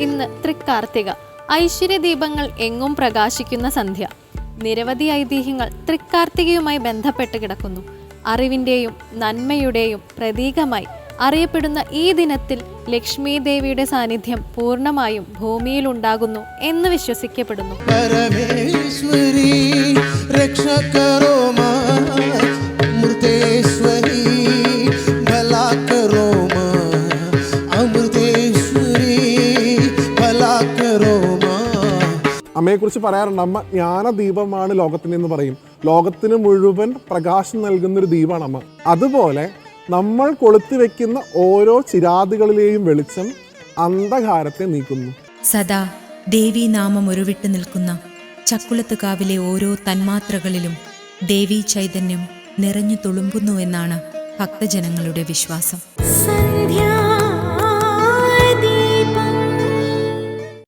ഇന്ന് തൃക്കാർത്തിക. ഐശ്വര്യദീപങ്ങൾ എങ്ങും പ്രകാശിക്കുന്ന സന്ധ്യ. നിരവധി ഐതിഹ്യങ്ങൾ തൃക്കാർത്തികയുമായി ബന്ധപ്പെട്ട് കിടക്കുന്നു. അറിവിൻ്റെയും നന്മയുടെയും പ്രതീകമായി അറിയപ്പെടുന്ന ഈ ദിനത്തിൽ ലക്ഷ്മി ദേവിയുടെ സാന്നിധ്യം പൂർണ്ണമായും ഭൂമിയിൽ ഉണ്ടാകുന്നു എന്ന് വിശ്വസിക്കപ്പെടുന്നു. അമ്മയെക്കുറിച്ച് പറയാറുണ്ട്, അമ്മ ജ്ഞാനദീപമാണ് ലോകത്തിന് എന്ന് പറയും. ലോകത്തിന് മുഴുവൻ പ്രകാശം നൽകുന്നൊരു ദീപമാണ് അമ്മ. അതുപോലെ നമ്മൾ കൊളുത്തി വെക്കുന്ന ഓരോ ചിരാതുകളിലെയും വെളിച്ചം അന്ധകാരത്തെ നീക്കുന്നു. സദാ ദേവീ നാമം ഉരുവിട്ട് നിൽക്കുന്ന ചക്കുളത്തുകാവിലെ ഓരോ തന്മാത്രകളിലും ദേവീ ചൈതന്യം നിറഞ്ഞു തുളുമ്പുന്നുവെന്നാണ് ഭക്തജനങ്ങളുടെ വിശ്വാസം.